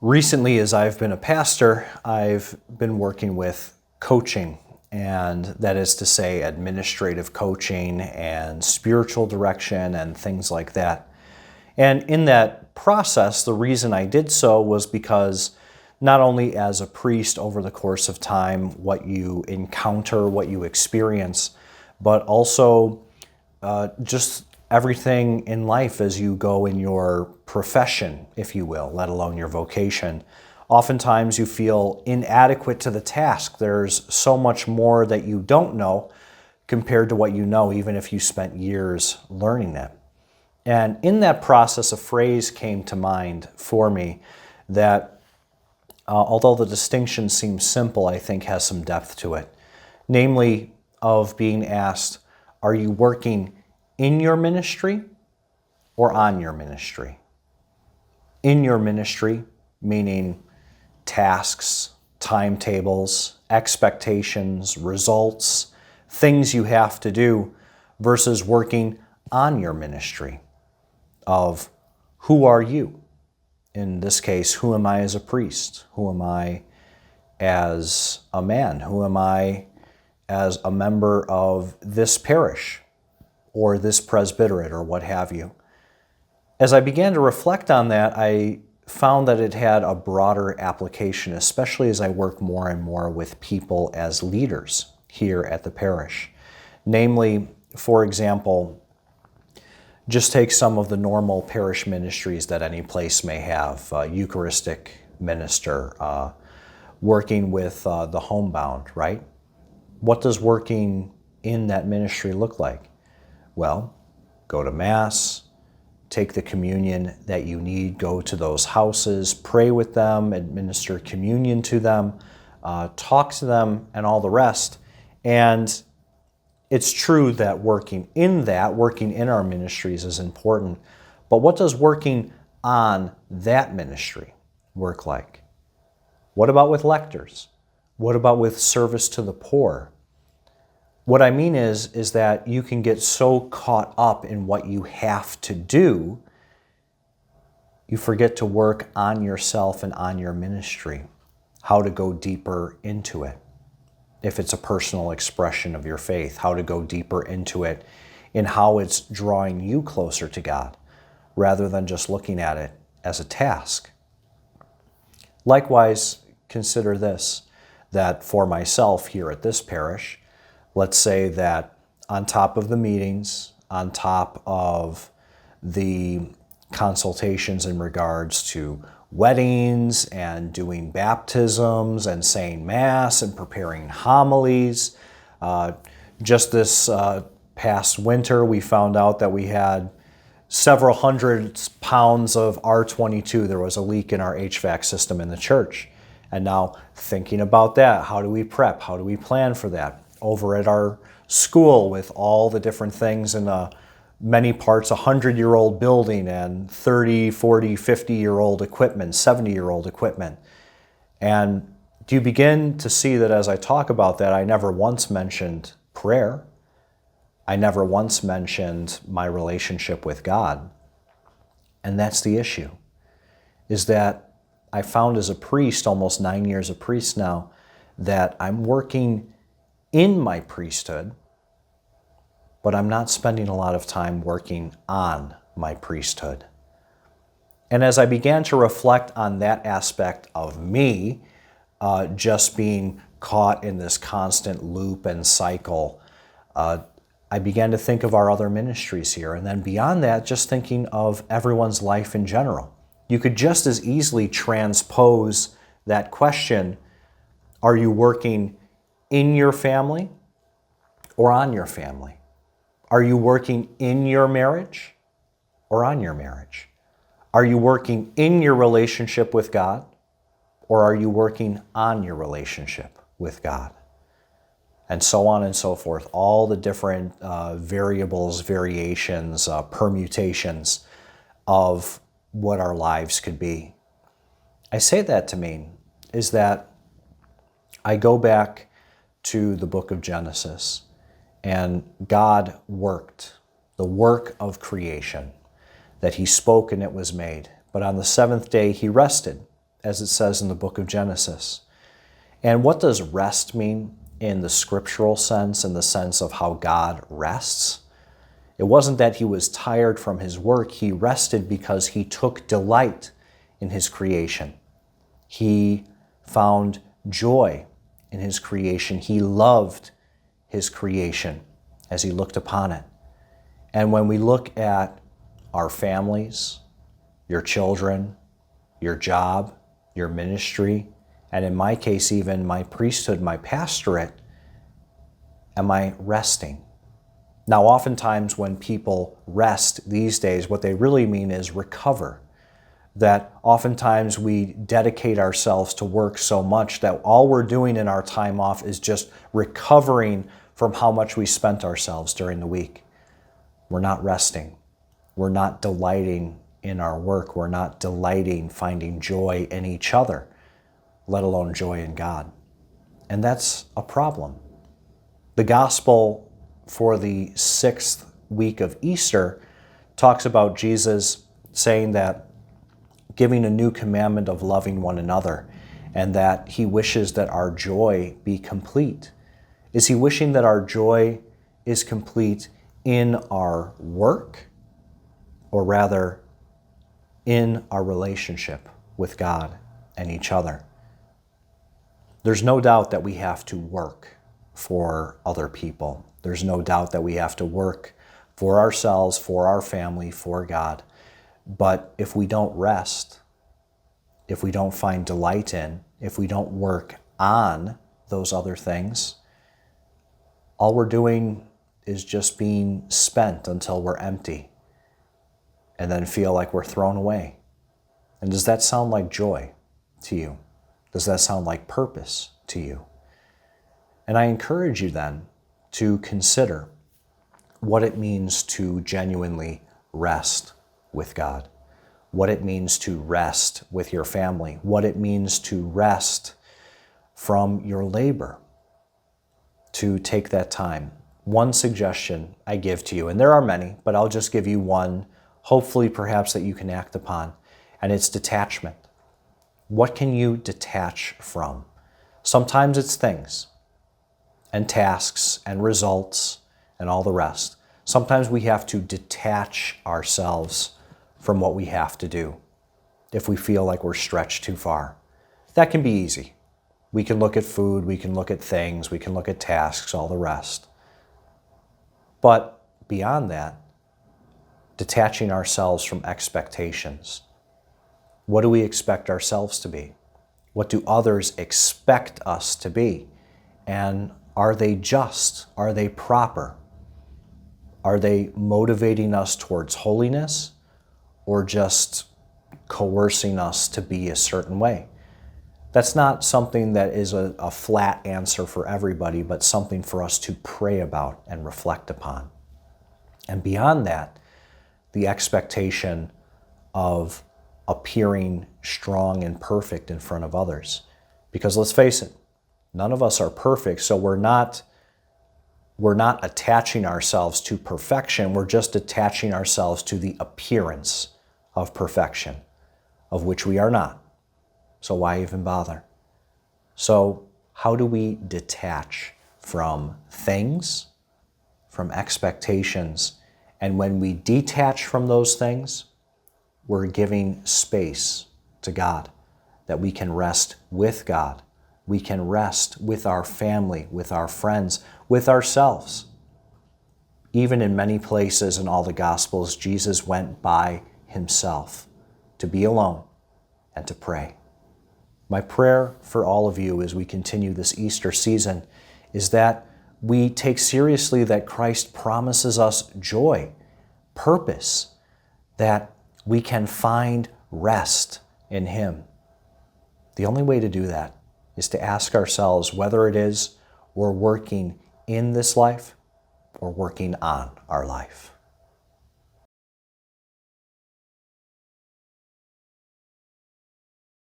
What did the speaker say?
Recently, as I've been a pastor, I've been working with coaching, and that is to say administrative coaching and spiritual direction and things like that. And in that process, the reason I did so was because not only as a priest over the course of time, what you encounter, what you experience, but also just everything in life as you go in your profession, if you will, let alone your vocation. Oftentimes you feel inadequate to the task. There's so much more that you don't know compared to what you know, even if you spent years learning it. And in that process, a phrase came to mind for me that, although the distinction seems simple, I think has some depth to it. Namely, of being asked, are you working in your ministry or on your ministry? In your ministry, meaning tasks, timetables, expectations, results, things you have to do, versus working on your ministry of who are you? In this case, who am I as a priest? Who am I as a man? Who am I as a member of this parish or this presbyterate or what have you? As I began to reflect on that, I found that it had a broader application, especially as I work more and more with people as leaders here at the parish. Namely, for example, just take some of the normal parish ministries that any place may have. Eucharistic minister, working with the homebound, right? What does working in that ministry look like? Well, go to Mass, take the communion that you need, go to those houses, pray with them, administer communion to them, talk to them, and all the rest. And it's true that working in our ministries is important, but what does working on that ministry work like? What about with lectors? What about with service to the poor? What I mean is that you can get so caught up in what you have to do, you forget to work on yourself and on your ministry, how to go deeper into it. If it's a personal expression of your faith, how to go deeper into it in how it's drawing you closer to God, rather than just looking at it as a task. Likewise, consider this, that for myself here at this parish, let's say that on top of the meetings, on top of the consultations in regards to weddings and doing baptisms and saying Mass and preparing homilies. Just this past winter, we found out that we had several hundred pounds of R22. There was a leak in our HVAC system in the church. And now thinking about that, how do we prep? How do we plan for that? Over at our school with all the different things in many parts, 100-year-old building and 30, 40, 50-year-old equipment, 70-year-old equipment. And do you begin to see that as I talk about that, I never once mentioned prayer. I never once mentioned my relationship with God. And that's the issue, is that I found as a priest, almost 9 years a priest now, that I'm working in my priesthood, but I'm not spending a lot of time working on my priesthood. And as I began to reflect on that aspect of me, just being caught in this constant loop and cycle, I began to think of our other ministries here. And then beyond that, just thinking of everyone's life in general. You could just as easily transpose that question, are you working in your family or on your family? Are you working in your marriage or on your marriage? Are you working in your relationship with God or are you working on your relationship with God? And so on and so forth. All the different variables, variations, permutations of what our lives could be. I say that to mean is that I go back to the book of Genesis, and God worked, the work of creation, that he spoke and it was made. But on the seventh day he rested. as it says in the book of Genesis. And what does rest mean in the scriptural sense, in the sense of how God rests? It wasn't that he was tired from his work. He rested because he took delight in his creation. He found joy in his creation. He loved his creation as he looked upon it. And when we look at our families, your children, your job, your ministry, and in my case, even my priesthood, my pastorate, am I resting? Now, oftentimes when people rest these days, what they really mean is recover. That oftentimes we dedicate ourselves to work so much that all we're doing in our time off is just recovering from how much we spent ourselves during the week. We're not resting. We're not delighting in our work. We're not delighting, finding joy in each other, let alone joy in God. And that's a problem. The gospel for the 6th week of Easter talks about Jesus saying that giving a new commandment of loving one another, and that he wishes that our joy be complete. Is he wishing that our joy is complete in our work, or rather in our relationship with God and each other? There's no doubt that we have to work for other people. There's no doubt that we have to work for ourselves, for our family, for God. But if we don't rest, if we don't find delight in, if we don't work on those other things, all we're doing is just being spent until we're empty and then feel like we're thrown away. And does that sound like joy to you? Does that sound like purpose to you? And I encourage you then to consider what it means to genuinely rest with God, what it means to rest with your family, what it means to rest from your labor, to take that time. One suggestion I give to you, and there are many, but I'll just give you one, hopefully perhaps that you can act upon, and it's detachment. What can you detach from? Sometimes it's things and tasks and results and all the rest. Sometimes we have to detach ourselves from what we have to do if we feel like we're stretched too far. That can be easy. We can look at food, we can look at things, we can look at tasks, all the rest. But beyond that, detaching ourselves from expectations. What do we expect ourselves to be? What do others expect us to be? And are they just? Are they proper? Are they motivating us towards holiness, or just coercing us to be a certain way? That's not something that is a flat answer for everybody, but something for us to pray about and reflect upon. And beyond that, the expectation of appearing strong and perfect in front of others. Because let's face it, none of us are perfect, so we're not attaching ourselves to perfection, we're just attaching ourselves to the appearance of perfection, of which we are not. So why even bother? So how do we detach from things, from expectations? And when we detach from those things, we're giving space to God, that we can rest with God. We can rest with our family, with our friends, with ourselves. Even in many places in all the Gospels, Jesus went by himself to be alone and to pray. My prayer for all of you as we continue this Easter season is that we take seriously that Christ promises us joy, purpose, that we can find rest in him. The only way to do that is to ask ourselves whether it is we're working in this life or working on our life.